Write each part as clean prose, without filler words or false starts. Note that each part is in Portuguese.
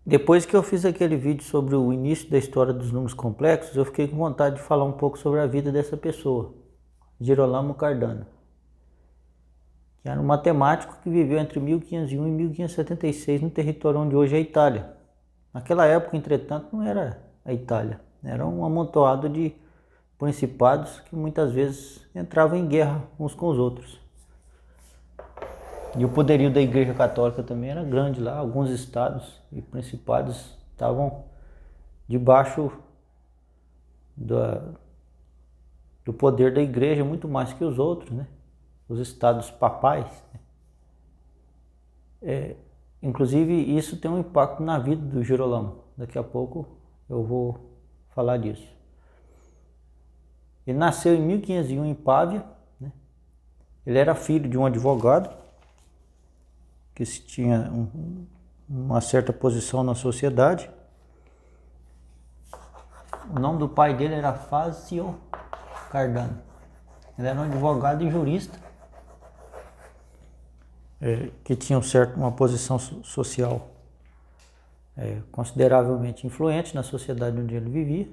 Depois que eu fiz aquele vídeo sobre o início da história dos números complexos, eu fiquei com vontade de falar um pouco sobre a vida dessa pessoa, Girolamo Cardano, que era um matemático que viveu entre 1501 e 1576 no território onde hoje é a Itália. Naquela época, entretanto, não era a Itália, era um amontoado de principados que muitas vezes entravam em guerra uns com os outros. E o poderio da Igreja Católica também era grande lá, alguns estados e principados estavam debaixo do poder da Igreja muito mais que os outros, né? Os estados papais. Inclusive isso tem um impacto na vida do Girolamo. Daqui a pouco eu vou falar disso. Ele nasceu em 1501 em Pávia, né? Ele era filho de um advogado que tinha uma certa posição na sociedade. O nome do pai dele era Fazio Cardano. Ele era um advogado e jurista que tinha uma posição social consideravelmente influente na sociedade onde ele vivia.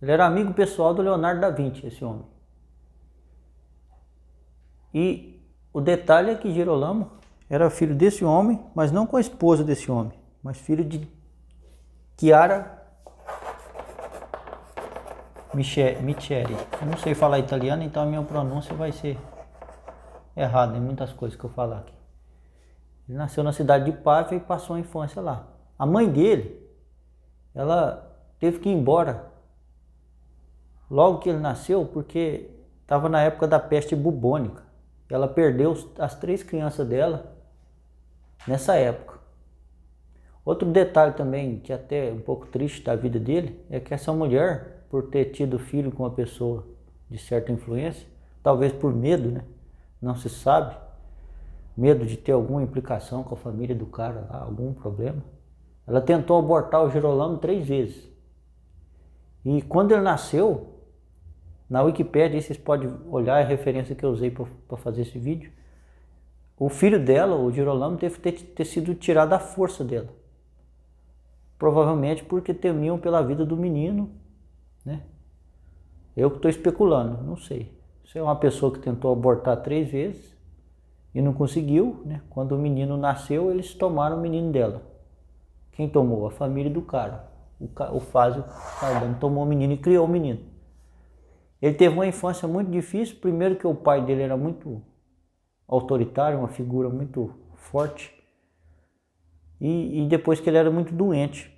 Ele era amigo pessoal do Leonardo da Vinci, esse homem. E o detalhe é que Girolamo era filho desse homem, mas não com a esposa desse homem, mas filho de Chiara Micheri. Eu não sei falar italiano, então a minha pronúncia vai ser errada em muitas coisas que eu falar aqui. Ele nasceu na cidade de Pávia e passou a infância lá. A mãe dele, ela teve que ir embora logo que ele nasceu, porque estava na época da peste bubônica. Ela perdeu as 3 crianças dela nessa época. Outro detalhe também, que é até um pouco triste da vida dele, é que essa mulher, por ter tido filho com uma pessoa de certa influência, talvez por medo, né? Não se sabe, medo de ter alguma implicação com a família do cara lá, algum problema. Ela tentou abortar o Girolamo 3 vezes. E quando ele nasceu, na Wikipédia, vocês podem olhar a referência que eu usei para fazer esse vídeo, o filho dela, o Girolamo, teve que ter sido tirado à força dela. Provavelmente porque temiam pela vida do menino, né? Eu que estou especulando, não sei. Se é uma pessoa que tentou abortar 3 vezes e não conseguiu, né? Quando o menino nasceu, eles tomaram o menino dela. Quem tomou? A família do cara. O Fazio Cardano tomou o menino e criou o menino. Ele teve uma infância muito difícil, primeiro que o pai dele era muito autoritário, uma figura muito forte, e depois que ele era muito doente.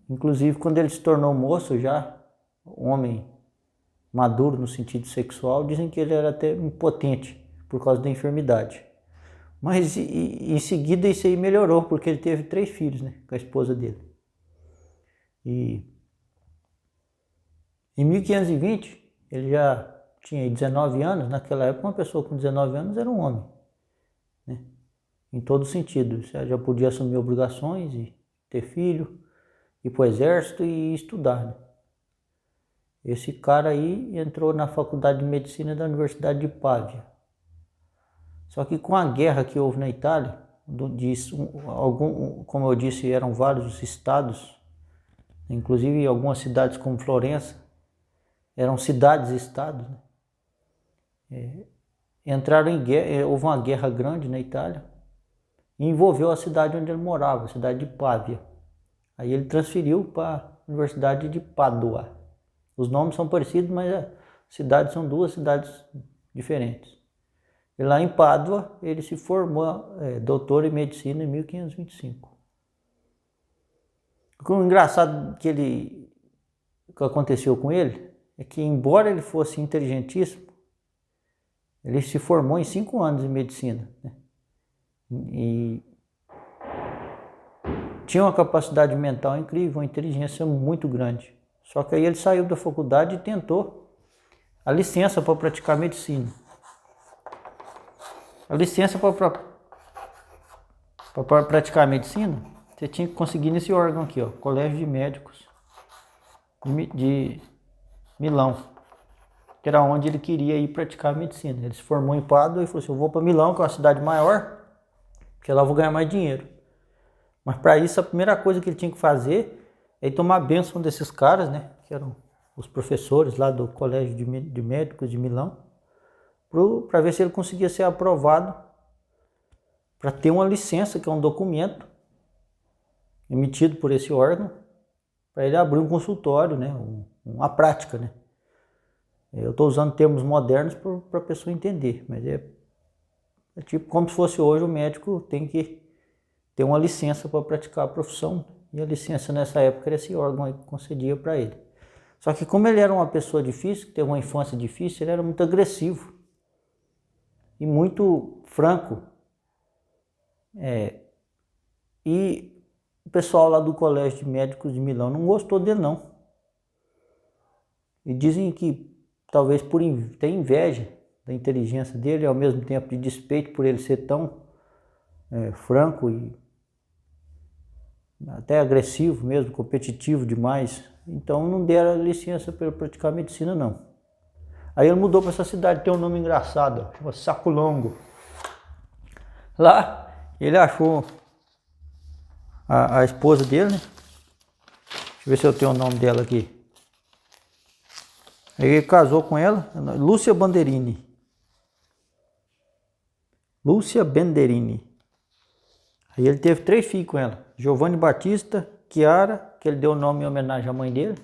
Inclusive quando ele se tornou moço já, homem maduro no sentido sexual, dizem que ele era até impotente por causa da enfermidade. Mas em seguida isso aí melhorou, porque ele teve 3 filhos, né, com a esposa dele. E em 1520 ele já tinha 19 anos, naquela época uma pessoa com 19 anos era um homem, né? Em todo sentido, você já podia assumir obrigações e ter filho, ir para o exército e estudar, né? Esse cara aí entrou na faculdade de medicina da Universidade de Pávia. Só que com a guerra que houve na Itália, como eu disse, eram vários estados, inclusive algumas cidades como Florença, eram cidades-estados, né? Entraram em guerra, houve uma guerra grande na Itália e envolveu a cidade onde ele morava, a cidade de Pávia. Aí ele transferiu para a Universidade de Pádua. Os nomes são parecidos, mas as cidades são 2 cidades diferentes. E lá em Pádua ele se formou doutor em medicina em 1525. O engraçado que aconteceu com ele é que, embora ele fosse inteligentíssimo, ele se formou em 5 anos em medicina, né? E tinha uma capacidade mental incrível, uma inteligência muito grande. Só que aí ele saiu da faculdade e tentou a licença para praticar medicina. A licença para praticar medicina, você tinha que conseguir nesse órgão aqui, ó, Colégio de Médicos de Milão, que era onde ele queria ir praticar medicina. Ele se formou em Pádua e falou assim: eu vou para Milão, que é uma cidade maior, porque lá eu vou ganhar mais dinheiro. Mas para isso, a primeira coisa que ele tinha que fazer é tomar a bênção desses caras, né? Que eram os professores lá do Colégio de Médicos de Milão, para ver se ele conseguia ser aprovado para ter uma licença, que é um documento emitido por esse órgão, para ele abrir um consultório, né? Uma prática, né? Eu estou usando termos modernos para a pessoa entender, mas é tipo como se fosse hoje o médico tem que ter uma licença para praticar a profissão, e a licença nessa época era esse órgão aí que concedia para ele. Só que como ele era uma pessoa difícil, que teve uma infância difícil, ele era muito agressivo e muito franco. E o pessoal lá do Colégio de Médicos de Milão não gostou dele não. E dizem que talvez por ter inveja da inteligência dele, ao mesmo tempo de despeito por ele ser tão franco e até agressivo mesmo, competitivo demais. Então não deram licença para ele praticar medicina não. Aí ele mudou para essa cidade, tem um nome engraçado, chama Saco Longo. Lá ele achou a esposa dele, né? Deixa eu ver se eu tenho o nome dela aqui. Aí ele casou com ela, Lúcia Banderini. Lúcia Banderini. Aí ele teve 3 filhos com ela. Giovanni Batista, Chiara, que ele deu o nome em homenagem à mãe dele,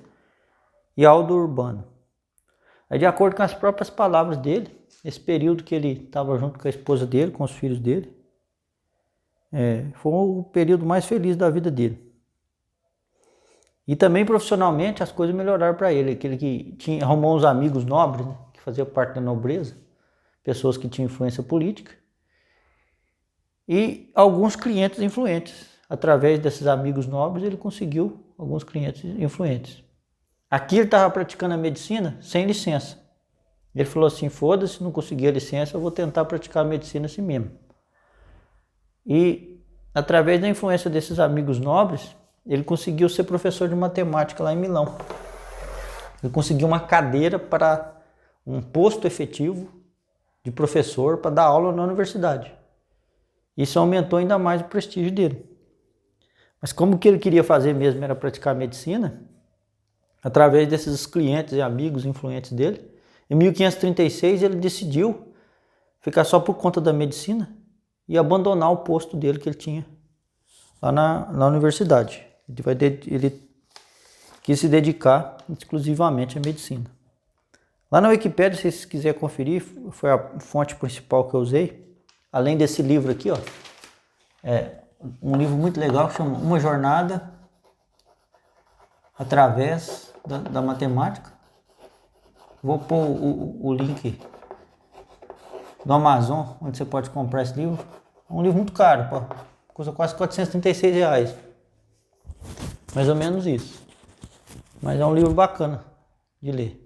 e Aldo Urbano. Aí, de acordo com as próprias palavras dele, esse período que ele estava junto com a esposa dele, com os filhos dele, foi o período mais feliz da vida dele. E também profissionalmente as coisas melhoraram para ele. Aquele que arrumou uns amigos nobres, né, que faziam parte da nobreza, pessoas que tinham influência política, e alguns clientes influentes. Através desses amigos nobres ele conseguiu alguns clientes influentes. Aqui ele estava praticando a medicina sem licença. Ele falou assim, foda-se, não consegui a licença, eu vou tentar praticar a medicina assim mesmo. E através da influência desses amigos nobres, ele conseguiu ser professor de matemática lá em Milão. Ele conseguiu uma cadeira para um posto efetivo de professor para dar aula na universidade. Isso aumentou ainda mais o prestígio dele. Mas como que ele queria fazer mesmo era praticar medicina, através desses clientes e amigos influentes dele, em 1536 ele decidiu ficar só por conta da medicina e abandonar o posto dele que ele tinha lá na universidade. Ele quis se dedicar exclusivamente à medicina. Lá na Wikipédia, se vocês quiserem conferir, foi a fonte principal que eu usei. Além desse livro aqui, ó, um livro muito legal que chama Uma Jornada através da Matemática. Vou pôr o link do Amazon, onde você pode comprar esse livro. É um livro muito caro, pô. Custa quase R$436. Mais ou menos isso. Mas é um livro bacana de ler.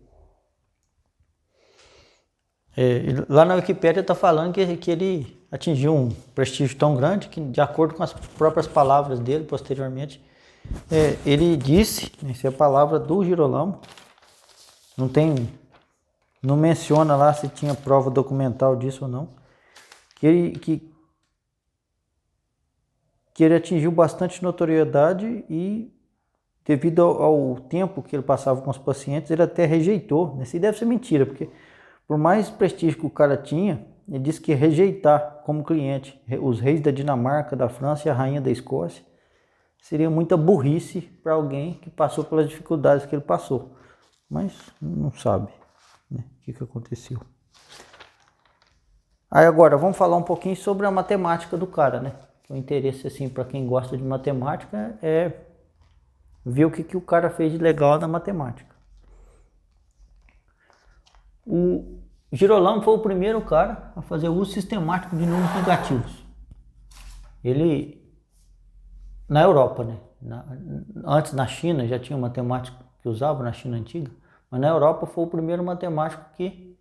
Lá na Wikipédia está falando que ele atingiu um prestígio tão grande que, de acordo com as próprias palavras dele, posteriormente, ele disse, essa é a palavra do Girolamo, não menciona lá se tinha prova documental disso ou não, que ele atingiu bastante notoriedade e, devido ao tempo que ele passava com os pacientes, ele até rejeitou. Isso deve ser mentira, porque por mais prestígio que o cara tinha, ele disse que rejeitar como cliente os reis da Dinamarca, da França e a rainha da Escócia seria muita burrice para alguém que passou pelas dificuldades que ele passou. Mas não sabe, né, o que aconteceu. Aí agora, vamos falar um pouquinho sobre a matemática do cara, né? O interesse, assim, para quem gosta de matemática é ver o que o cara fez de legal na matemática. O Girolamo foi o primeiro cara a fazer uso sistemático de números negativos. Ele, na Europa, né? Antes na China já tinha um matemático que usava, na China antiga, mas na Europa foi o primeiro matemático que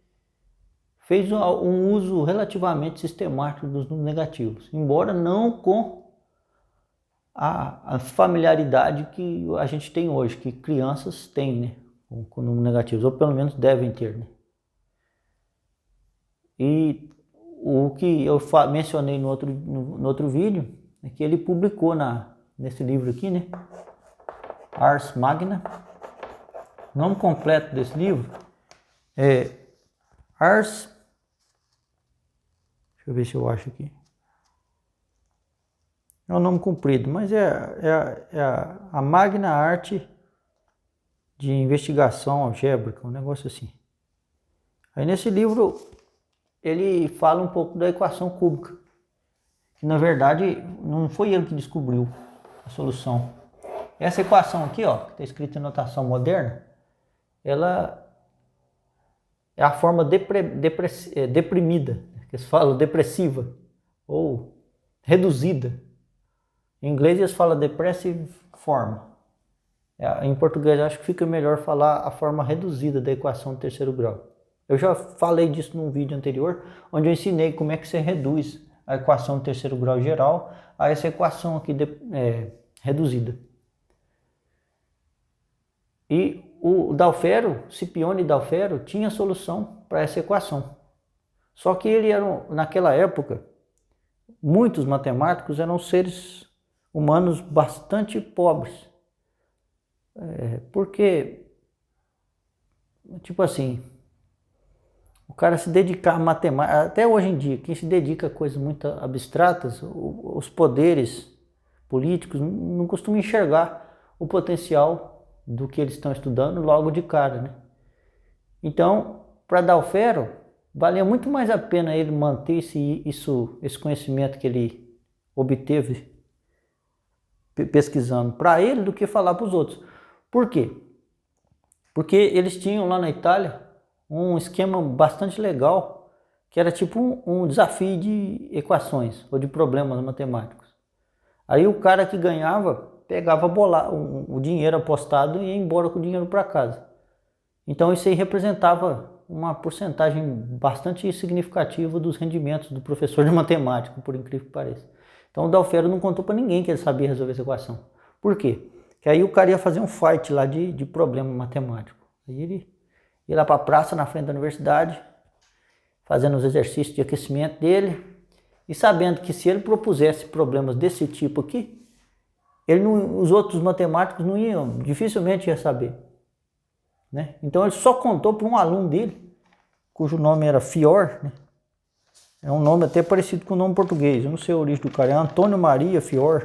fez um uso relativamente sistemático dos números negativos, embora não com a familiaridade que a gente tem hoje, que crianças têm, né, com números negativos, ou pelo menos devem ter, né. E o que eu mencionei no outro vídeo é que ele publicou nesse livro aqui, né? Ars Magna. O nome completo desse livro é Ars... Deixa eu ver se eu acho aqui. É um nome comprido, mas é a Magna Arte de Investigação Algébrica, um negócio assim. Aí nesse livro ele fala um pouco da equação cúbica, que na verdade não foi ele que descobriu a solução. Essa equação aqui, ó, que está escrita em notação moderna, ela é a forma deprimida, que eles falam depressiva, ou reduzida. Em inglês eles falam depressive form. Em português acho que fica melhor falar a forma reduzida da equação do terceiro grau. Eu já falei disso num vídeo anterior, onde eu ensinei como é que você reduz a equação do terceiro grau geral a essa equação aqui reduzida. E o Dalfero, Scipione Dalfero, tinha solução para essa equação. Só que naquela época, muitos matemáticos eram seres humanos bastante pobres. Porque, tipo assim, o cara se dedicar a matemática, até hoje em dia, quem se dedica a coisas muito abstratas, os poderes políticos não costumam enxergar o potencial do que eles estão estudando logo de cara, né? Então, para Dalfero, valia muito mais a pena ele manter esse conhecimento que ele obteve pesquisando para ele do que falar para os outros. Por quê? Porque eles tinham lá na Itália um esquema bastante legal, que era tipo um desafio de equações ou de problemas matemáticos. Aí o cara que ganhava pegava o dinheiro apostado e ia embora com o dinheiro para casa. Então isso aí representava uma porcentagem bastante significativa dos rendimentos do professor de matemática, por incrível que pareça. Então o Dalfero não contou para ninguém que ele sabia resolver essa equação. Por quê? Que aí o cara ia fazer um fight lá de problema matemático. Aí ele ia lá para a praça na frente da universidade, fazendo os exercícios de aquecimento dele, e sabendo que se ele propusesse problemas desse tipo aqui, os outros matemáticos dificilmente ia saber, né? Então ele só contou para um aluno dele, cujo nome era Fior, né? É um nome até parecido com o nome português, eu não sei a origem do cara, é Antônio Maria Fior.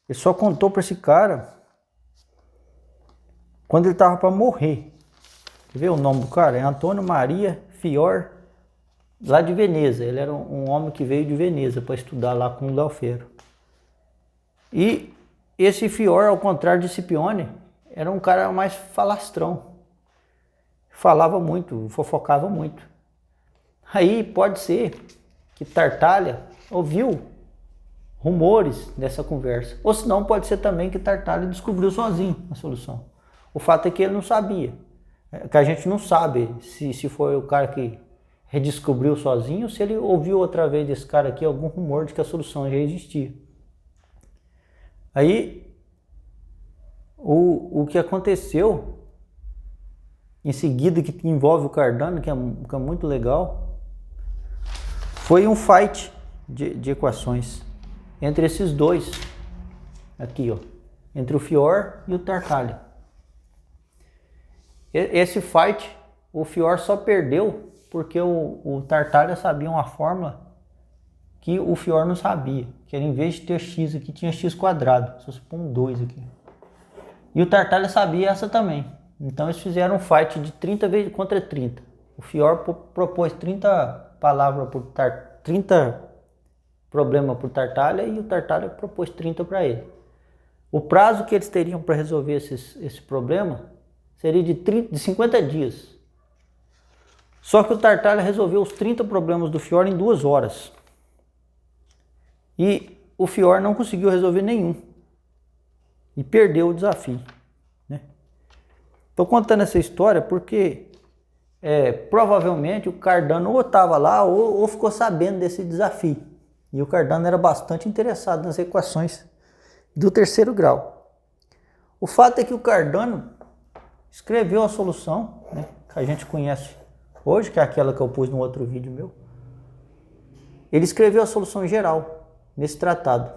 Ele só contou para esse cara quando ele estava para morrer. Quer ver o nome do cara? É Antônio Maria Fior, lá de Veneza. Ele era um homem que veio de Veneza para estudar lá com o Dalfero. E esse Fior, ao contrário de Scipione, era um cara mais falastrão. Falava muito, fofocava muito. Aí pode ser que Tartaglia ouviu rumores dessa conversa. Ou senão pode ser também que Tartaglia descobriu sozinho a solução. O fato é que ele não sabia. Que a gente não sabe se foi o cara que redescobriu sozinho ou se ele ouviu outra vez desse cara aqui algum rumor de que a solução já existia. Aí, o que aconteceu em seguida, que envolve o Cardano, que é muito legal, foi um fight de equações entre esses dois, aqui ó, entre o Fior e o Tartaglia. Esse fight, o Fior só perdeu porque o Tartaglia sabia uma fórmula que o Fior não sabia, que era em vez de ter x aqui, tinha x quadrado, só se põe um 2 aqui. E o Tartaglia sabia essa também. Então eles fizeram um fight de 30 contra 30. O Fior propôs 30 palavras por 30 problemas para o Tartaglia e o Tartaglia propôs 30 para ele. O prazo que eles teriam para resolver esse problema seria de 50 dias. Só que o Tartaglia resolveu os 30 problemas do Fior em 2 horas. E o Fior não conseguiu resolver nenhum. E perdeu o desafio. Estou contando essa história porque provavelmente o Cardano ou estava lá ou ficou sabendo desse desafio. E o Cardano era bastante interessado nas equações do terceiro grau. O fato é que o Cardano escreveu a solução, né, que a gente conhece hoje, que é aquela que eu pus no outro vídeo meu. Ele escreveu a solução geral nesse tratado.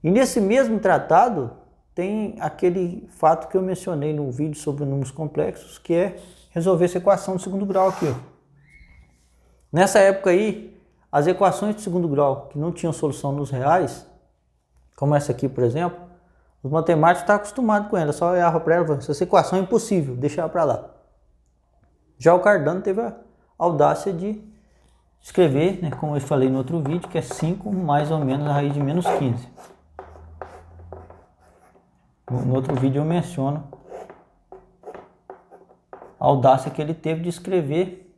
E nesse mesmo tratado tem aquele fato que eu mencionei no vídeo sobre números complexos, que é resolver essa equação de segundo grau aqui, ó. Nessa época aí, as equações de segundo grau que não tinham solução nos reais, como essa aqui, por exemplo, os matemáticos estavam acostumados com ela, só olhava para ela e falava, essa equação é impossível, deixa ela para lá. Já o Cardano teve a audácia de escrever, né, como eu falei no outro vídeo, que é 5 mais ou menos a raiz de menos 15. No outro vídeo eu menciono a audácia que ele teve de escrever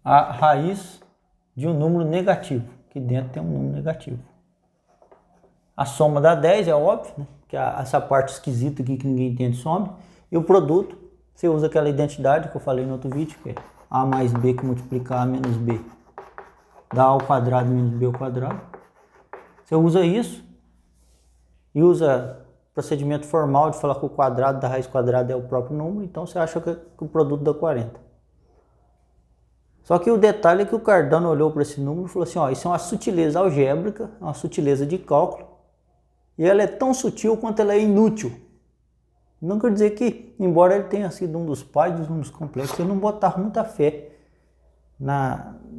a raiz de um número negativo, que dentro tem um número negativo. A soma dá 10, é óbvio, né? Que essa parte esquisita aqui que ninguém entende some. E o produto, você usa aquela identidade que eu falei no outro vídeo, que é A mais B que multiplica A menos B dá A ao quadrado menos B ao quadrado. Você usa isso e usa procedimento formal de falar que o quadrado da raiz quadrada é o próprio número, então você acha que o produto dá 40. Só que o detalhe é que o Cardano olhou para esse número e falou assim, ó, isso é uma sutileza algébrica, uma sutileza de cálculo, e ela é tão sutil quanto ela é inútil. Não quer dizer que, embora ele tenha sido um dos pais dos números complexos, ele não botava muita fé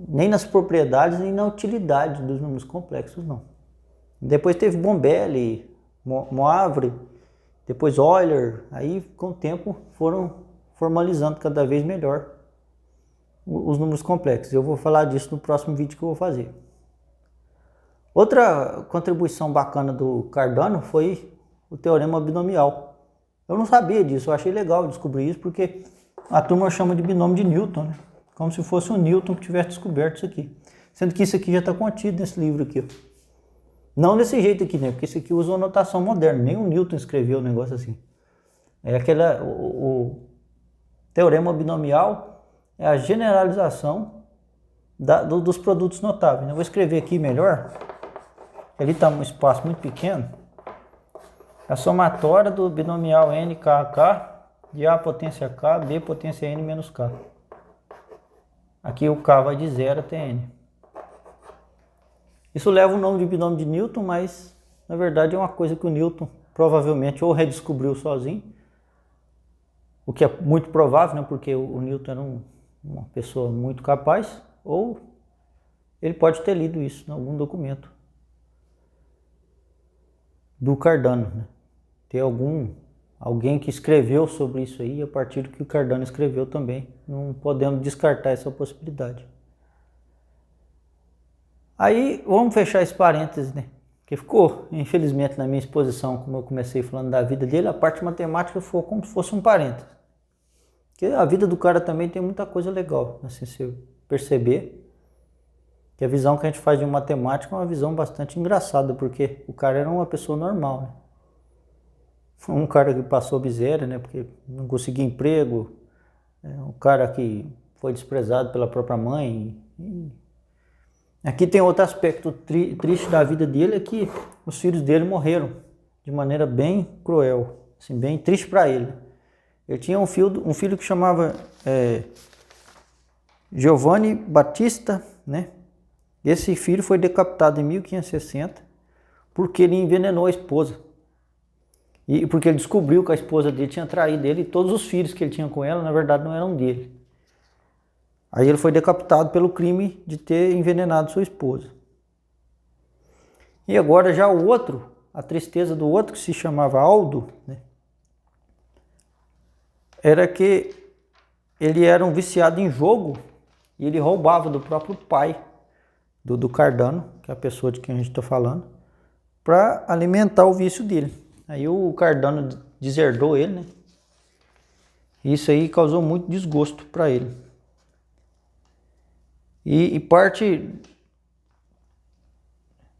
nem nas propriedades, nem na utilidade dos números complexos, não. Depois teve Bombelli, Moivre, depois Euler, aí com o tempo foram formalizando cada vez melhor os números complexos. Eu vou falar disso no próximo vídeo que eu vou fazer. Outra contribuição bacana do Cardano foi o teorema binomial. Eu não sabia disso, eu achei legal descobrir isso, porque a turma chama de binômio de Newton, né? Como se fosse o Newton que tivesse descoberto isso aqui. Sendo que isso aqui já está contido nesse livro aqui, ó. Não desse jeito aqui, né? Porque esse aqui usa uma notação moderna. Nem o Newton escreveu um negócio assim. O teorema binomial é a generalização dos produtos notáveis. Eu vou escrever aqui melhor. Ali está um espaço muito pequeno. A somatória do binomial n, k, k, de a potência k, b potência n menos k. Aqui o k vai de 0 até n. Isso leva o nome de binômio de Newton, mas na verdade é uma coisa que o Newton provavelmente ou redescobriu sozinho, o que é muito provável, né, porque o Newton era uma pessoa muito capaz, ou ele pode ter lido isso em algum documento do Cardano, né? Tem alguém que escreveu sobre isso aí, a partir do que o Cardano escreveu também. Não podemos descartar essa possibilidade. Aí, vamos fechar esse parênteses, né? Que ficou, infelizmente, na minha exposição, como eu comecei falando da vida dele, a parte matemática ficou como se fosse um parênteses. Porque a vida do cara também tem muita coisa legal, assim, se você perceber. Que a visão que a gente faz de matemática é uma visão bastante engraçada, porque o cara era uma pessoa normal, né? Um cara que passou miséria, né? Porque não conseguia emprego, um cara que foi desprezado pela própria mãe. Aqui tem outro aspecto triste da vida dele, é que os filhos dele morreram de maneira bem cruel, assim, bem triste para ele. Ele tinha um filho que chamava Giovanni Battista, né? Esse filho foi decapitado em 1560 porque ele envenenou a esposa. E porque ele descobriu que a esposa dele tinha traído ele, e todos os filhos que ele tinha com ela, na verdade, não eram dele. Aí ele foi decapitado pelo crime de ter envenenado sua esposa. E agora já o outro, a tristeza do outro, que se chamava Aldo, né, era que ele era um viciado em jogo e ele roubava do próprio pai do Cardano, que é a pessoa de quem a gente está falando, para alimentar o vício dele. Aí o Cardano deserdou ele, né? Isso aí causou muito desgosto para ele. E parte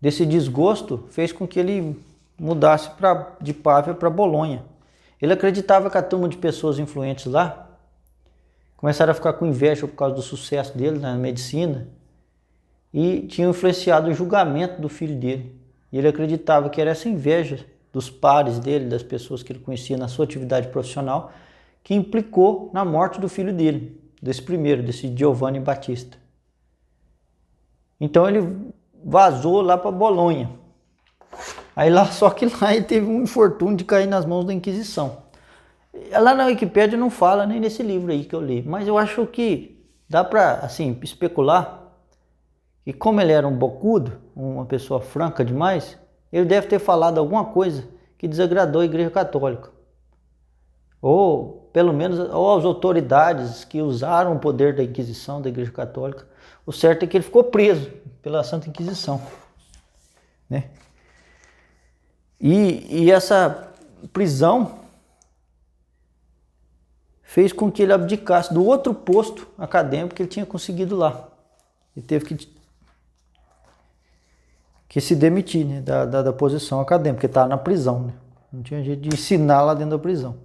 desse desgosto fez com que ele mudasse de Pávia para Bolonha. Ele acreditava que a turma de pessoas influentes lá começaram a ficar com inveja por causa do sucesso dele na medicina e tinham influenciado o julgamento do filho dele. E ele acreditava que era essa inveja dos pares dele, das pessoas que ele conhecia na sua atividade profissional, que implicou na morte do filho dele, desse Giovanni Battista. Então ele vazou lá para Bolonha. Aí lá, só que lá ele teve um infortúnio de cair nas mãos da Inquisição. Lá na Wikipédia não fala nem nesse livro aí que eu li, mas eu acho que dá para, assim, especular que como ele era um bocudo, uma pessoa franca demais, ele deve ter falado alguma coisa que desagradou a Igreja Católica. Ou, pelo menos, ou as autoridades que usaram o poder da Inquisição, da Igreja Católica. O certo é que ele ficou preso pela Santa Inquisição, né? E essa prisão fez com que ele abdicasse do outro posto acadêmico que ele tinha conseguido lá. Ele teve que se demitir, né, da posição acadêmica, porque estava na prisão, né? Não tinha jeito de ensinar lá dentro da prisão.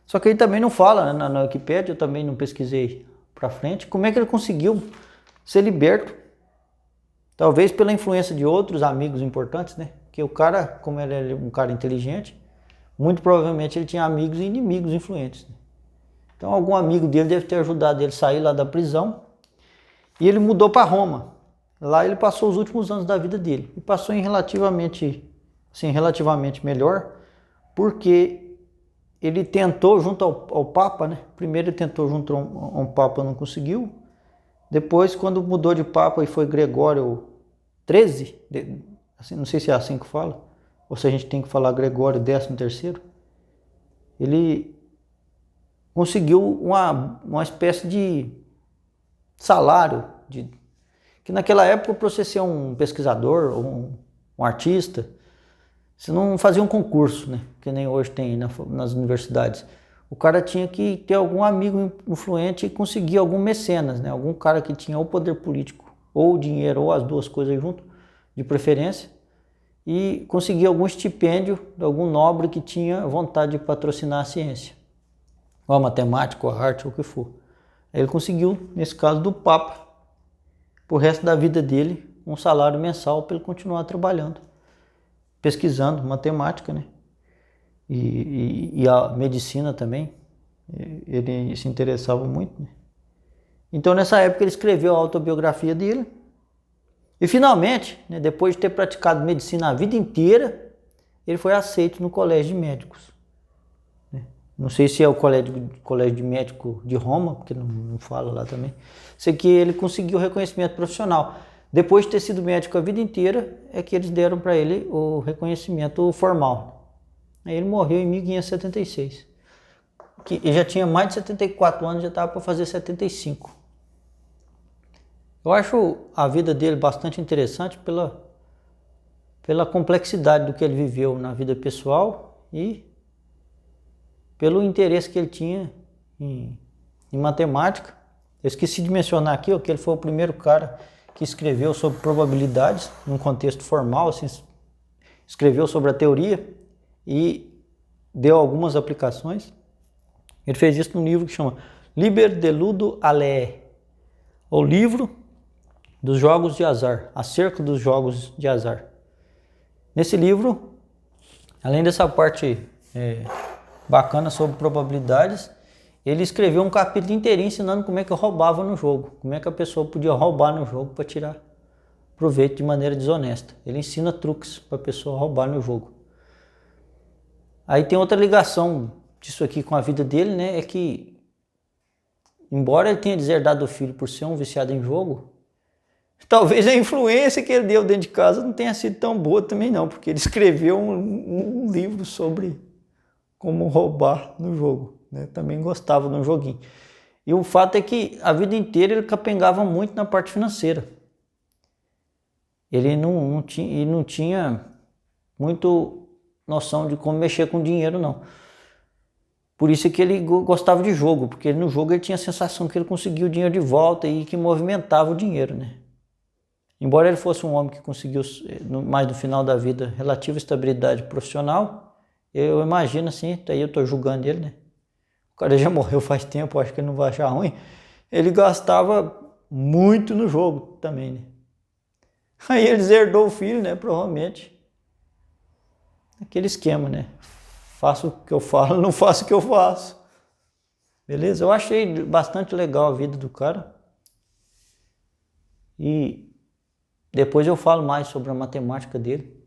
Só que ele também não fala, né, na Wikipédia, eu também não pesquisei para frente, como é que ele conseguiu ser liberto. Talvez pela influência de outros amigos importantes, né? Que o cara, como ele é um cara inteligente, muito provavelmente ele tinha amigos e inimigos influentes, né? Então algum amigo dele deve ter ajudado ele a sair lá da prisão e ele mudou para Roma. Lá ele passou os últimos anos da vida dele e passou em relativamente melhor, porque ele tentou junto ao Papa, né? Primeiro ele tentou junto a um Papa, não conseguiu. Depois, quando mudou de Papa e foi Gregório XIII, assim, não sei se é assim que fala, ou se a gente tem que falar Gregório XIII, ele conseguiu uma espécie de salário, que naquela época, para você ser um pesquisador ou um artista, você não fazia um concurso, né? Que nem hoje tem nas universidades. O cara tinha que ter algum amigo influente e conseguir algum mecenas, né? Algum cara que tinha ou poder político ou dinheiro, ou as duas coisas junto, de preferência, e conseguir algum estipêndio de algum nobre que tinha vontade de patrocinar a ciência, ou a matemática, ou a arte, ou o que for. Aí ele conseguiu, nesse caso do Papa, pro resto da vida dele, um salário mensal para ele continuar trabalhando, pesquisando matemática, né? E a medicina também, ele se interessava muito, né? Então nessa época ele escreveu a autobiografia dele e finalmente, né, depois de ter praticado medicina a vida inteira, ele foi aceito no colégio de médicos, né? Não sei se é o colégio de médico de Roma, porque não fala lá também. Sei que ele conseguiu reconhecimento profissional. Depois de ter sido médico a vida inteira, é que eles deram para ele o reconhecimento formal. Aí ele morreu em 1576. Ele já tinha mais de 74 anos, já estava para fazer 75. Eu acho a vida dele bastante interessante pela complexidade do que ele viveu na vida pessoal e pelo interesse que ele tinha em matemática. Eu esqueci de mencionar aqui que ele foi o primeiro cara que escreveu sobre probabilidades, num contexto formal, assim, escreveu sobre a teoria e deu algumas aplicações. Ele fez isso num livro que chama Liber de Ludo Alea, o livro dos jogos de azar, acerca dos jogos de azar. Nesse livro, além dessa parte bacana sobre probabilidades, ele escreveu um capítulo inteirinho ensinando como é que eu roubava no jogo, como é que a pessoa podia roubar no jogo para tirar proveito de maneira desonesta. Ele ensina truques para a pessoa roubar no jogo. Aí tem outra ligação disso aqui com a vida dele, né? É que, embora ele tenha deserdado o filho por ser um viciado em jogo, talvez a influência que ele deu dentro de casa não tenha sido tão boa também não, porque ele escreveu um livro sobre como roubar no jogo, né? Também gostava de um joguinho. E o fato é que a vida inteira ele capengava muito na parte financeira. Ele não tinha muito noção de como mexer com dinheiro, não. Por isso é que ele gostava de jogo, porque no jogo ele tinha a sensação que ele conseguia o dinheiro de volta e que movimentava o dinheiro, né? Embora ele fosse um homem que conseguiu, mais no final da vida, relativa estabilidade profissional, eu imagino assim, daí eu estou julgando ele, né? O cara já morreu faz tempo, acho que ele não vai achar ruim. Ele gastava muito no jogo também, né? Aí ele herdou o filho, né? Provavelmente. Aquele esquema, né? Faço o que eu falo, não faço o que eu faço. Beleza? Eu achei bastante legal a vida do cara. E depois eu falo mais sobre a matemática dele.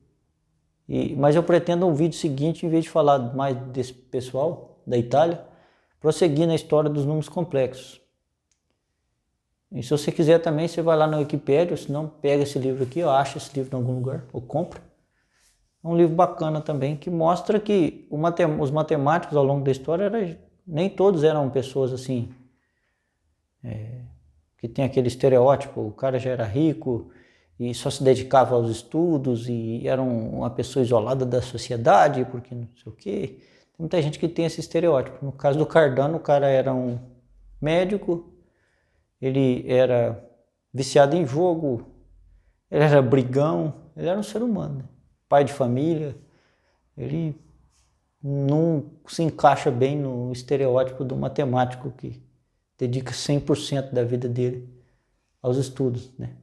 Mas eu pretendo um vídeo seguinte, em vez de falar mais desse pessoal da Itália, prosseguir na história dos números complexos. E se você quiser também, você vai lá na Wikipédia, ou se não, pega esse livro aqui, ou acha esse livro em algum lugar, ou compra. É um livro bacana também, que mostra que os matemáticos ao longo da história, nem todos eram pessoas assim, que tem aquele estereótipo, o cara já era rico e só se dedicava aos estudos e era uma pessoa isolada da sociedade, porque não sei o quê. Tem muita gente que tem esse estereótipo. No caso do Cardano, o cara era um médico, ele era viciado em jogo, ele era brigão, ele era um ser humano, né? Pai de família. Ele não se encaixa bem no estereótipo do matemático que dedica 100% da vida dele aos estudos, né?